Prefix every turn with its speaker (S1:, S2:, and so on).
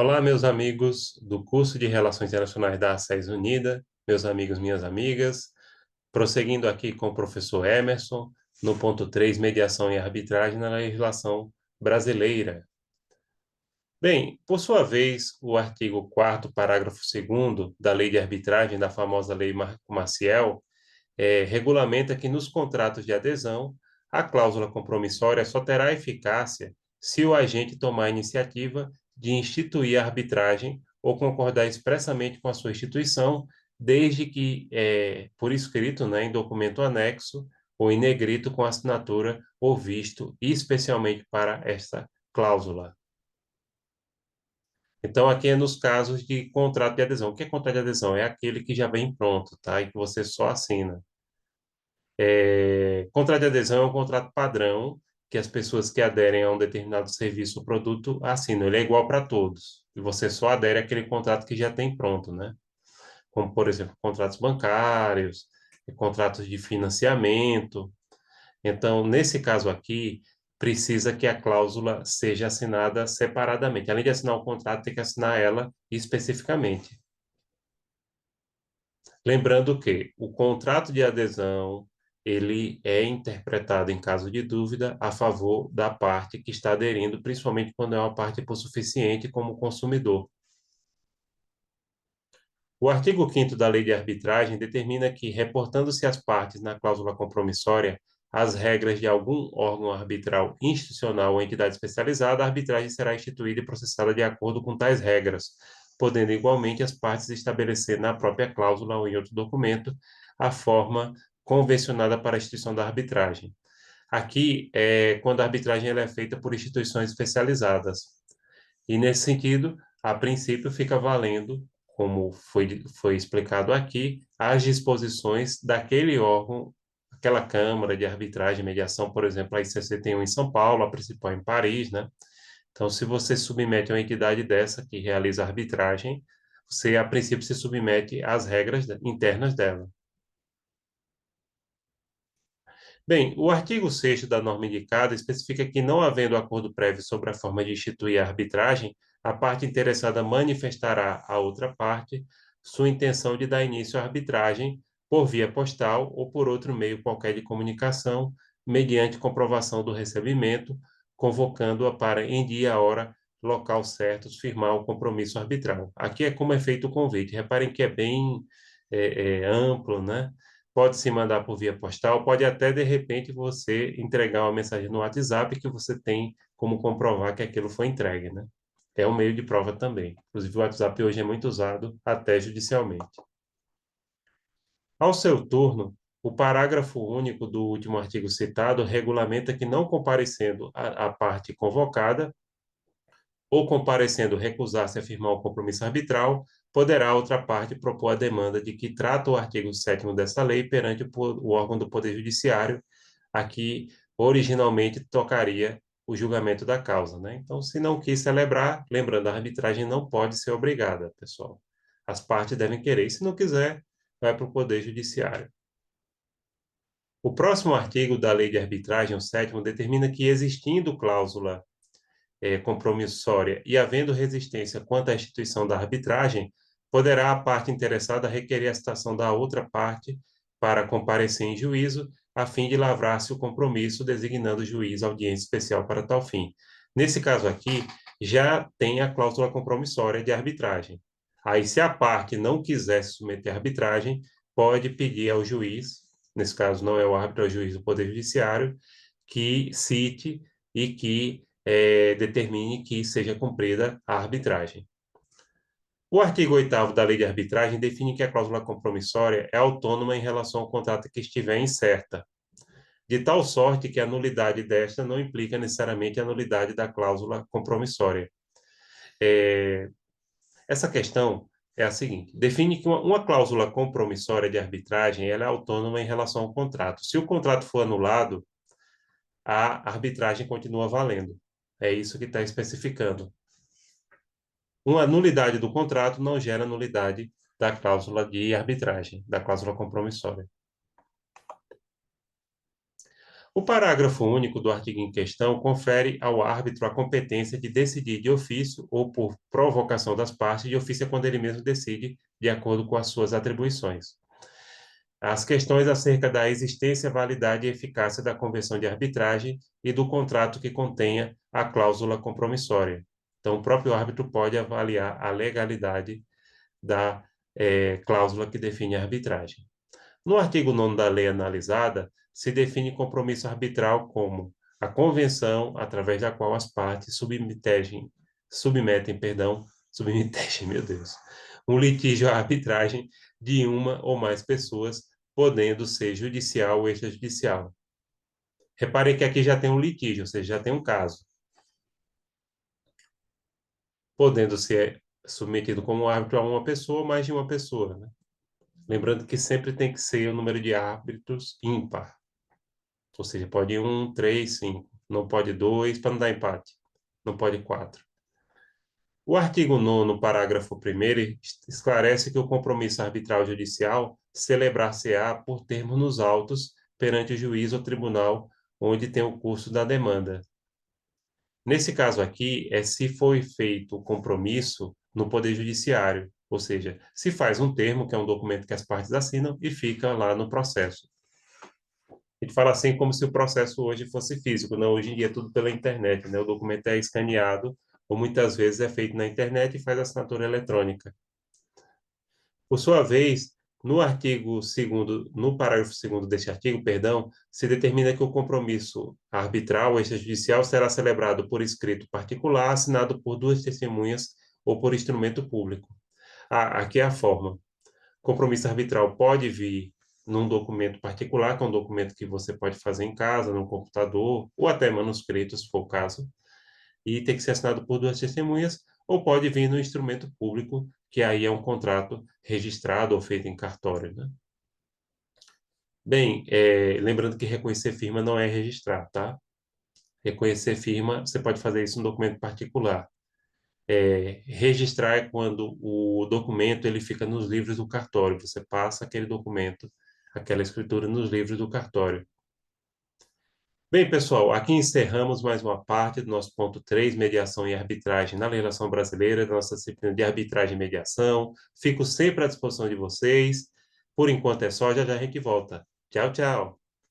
S1: Olá, meus amigos do curso de Relações Internacionais da ACES Unida, meus amigos, minhas amigas. Prosseguindo aqui com o professor Emerson, no ponto 3, mediação e arbitragem na legislação brasileira. Bem, por sua vez, o artigo 4º, parágrafo 2º da Lei de Arbitragem, da famosa Lei Marco Maciel, regulamenta que nos contratos de adesão, a cláusula compromissória só terá eficácia se o agente tomar a iniciativa de instituir a arbitragem ou concordar expressamente com a sua instituição, desde que, por escrito, né, em documento anexo ou em negrito com assinatura ou visto, especialmente para esta cláusula. Então, aqui é nos casos de contrato de adesão. O que é contrato de adesão? É aquele que já vem pronto, tá? E que você só assina. Contrato de adesão é um contrato padrão que as pessoas que aderem a um determinado serviço ou produto assinam. Ele é igual para todos. E você só adere àquele contrato que já tem pronto, né? Como, por exemplo, contratos bancários, contratos de financiamento. Então, nesse caso aqui, precisa que a cláusula seja assinada separadamente. Além de assinar o contrato, tem que assinar ela especificamente. Lembrando que o contrato de adesão, ele é interpretado, em caso de dúvida, a favor da parte que está aderindo, principalmente quando é uma parte hipossuficiente como consumidor. O artigo 5º da Lei de Arbitragem determina que, reportando-se as partes na cláusula compromissória as regras de algum órgão arbitral institucional ou entidade especializada, a arbitragem será instituída e processada de acordo com tais regras, podendo igualmente as partes estabelecer na própria cláusula ou em outro documento a forma convencionada para a instituição da arbitragem. Aqui é quando a arbitragem ela é feita por instituições especializadas. E, nesse sentido, a princípio fica valendo, como foi explicado aqui, as disposições daquele órgão, aquela Câmara de Arbitragem e Mediação, por exemplo, a ICC tem um em São Paulo, a principal em Paris, né? Então, se você submete a uma entidade dessa que realiza arbitragem, você, a princípio, se submete às regras internas dela. Bem, o artigo 6º da norma indicada especifica que, não havendo acordo prévio sobre a forma de instituir a arbitragem, a parte interessada manifestará à outra parte sua intenção de dar início à arbitragem por via postal ou por outro meio qualquer de comunicação, mediante comprovação do recebimento, convocando-a para, em dia, hora, local certos, firmar o compromisso arbitral. Aqui é como é feito o convite. Reparem que é bem amplo, né? Pode se mandar por via postal, pode até, de repente, você entregar uma mensagem no WhatsApp que você tem como comprovar que aquilo foi entregue, né? É um meio de prova também. Inclusive, o WhatsApp hoje é muito usado até judicialmente. Ao seu turno, o parágrafo único do último artigo citado regulamenta que, não comparecendo a parte convocada, ou comparecendo recusar-se a firmar o compromisso arbitral, poderá a outra parte propor a demanda de que trata o artigo 7º dessa lei perante o órgão do Poder Judiciário, a que originalmente tocaria o julgamento da causa, né? Então, se não quis celebrar, lembrando, a arbitragem não pode ser obrigada, pessoal. As partes devem querer, e se não quiser, vai para o Poder Judiciário. O próximo artigo da Lei de Arbitragem, o 7º, determina que, existindo cláusula compromissória e havendo resistência quanto à instituição da arbitragem, poderá a parte interessada requerer a citação da outra parte para comparecer em juízo, a fim de lavrar-se o compromisso, designando o juiz audiência especial para tal fim. Nesse caso aqui, já tem a cláusula compromissória de arbitragem. Aí, se a parte não quiser se submeter à arbitragem, pode pedir ao juiz, nesse caso não é o árbitro, é o juiz do Poder Judiciário, que cite e que determine que seja cumprida a arbitragem. O artigo 8º da Lei de Arbitragem define que a cláusula compromissória é autônoma em relação ao contrato que estiver incerta, de tal sorte que a nulidade desta não implica necessariamente a nulidade da cláusula compromissória. Essa questão é a seguinte: define que uma cláusula compromissória de arbitragem ela é autônoma em relação ao contrato. Se o contrato for anulado, a arbitragem continua valendo. É isso que está especificando. Uma nulidade do contrato não gera nulidade da cláusula de arbitragem, da cláusula compromissória. O parágrafo único do artigo em questão confere ao árbitro a competência de decidir de ofício ou por provocação das partes. De ofício é quando ele mesmo decide de acordo com as suas atribuições. As questões acerca da existência, validade e eficácia da convenção de arbitragem e do contrato que contenha a cláusula compromissória. Então, o próprio árbitro pode avaliar a legalidade da cláusula que define a arbitragem. No artigo 9º da lei analisada, se define compromisso arbitral como a convenção através da qual as partes submetem, meu Deus, um litígio à arbitragem de uma ou mais pessoas, podendo ser judicial ou extrajudicial. Reparem que aqui já tem um litígio, ou seja, já tem um caso, podendo ser submetido como árbitro a uma pessoa ou mais de uma pessoa, né? Lembrando que sempre tem que ser o número de árbitros ímpar. Ou seja, pode ir 1, 3, 5. Não pode 2, para não dar empate. Não pode 4. O artigo 9º, parágrafo 1º, esclarece que o compromisso arbitral judicial celebrar-se-á por termo nos autos perante o juiz ou tribunal onde tem o curso da demanda. Nesse caso aqui, é se foi feito o compromisso no Poder Judiciário, ou seja, se faz um termo, que é um documento que as partes assinam, e fica lá no processo. A gente fala assim como se o processo hoje fosse físico, não, hoje em dia é tudo pela internet, né? O documento é escaneado, ou muitas vezes é feito na internet e faz assinatura eletrônica. Por sua vez, no artigo 2º, no parágrafo 2º deste artigo, perdão, se determina que o compromisso arbitral ou extrajudicial será celebrado por escrito particular, assinado por duas testemunhas ou por instrumento público. Aqui é a forma. Compromisso arbitral pode vir num documento particular, que é um documento que você pode fazer em casa, no computador, ou até manuscrito, se for o caso, e tem que ser assinado por duas testemunhas, ou pode vir no instrumento público, que aí é um contrato registrado ou feito em cartório, né? Bem, lembrando que reconhecer firma não é registrar, tá? Reconhecer firma, você pode fazer isso no documento particular. Registrar é quando o documento ele fica nos livros do cartório. Você passa aquele documento, aquela escritura nos livros do cartório. Bem, pessoal, aqui encerramos mais uma parte do nosso ponto 3, mediação e arbitragem na legislação brasileira, da nossa disciplina de arbitragem e mediação. Fico sempre à disposição de vocês. Por enquanto é só, já já a gente volta. Tchau, tchau.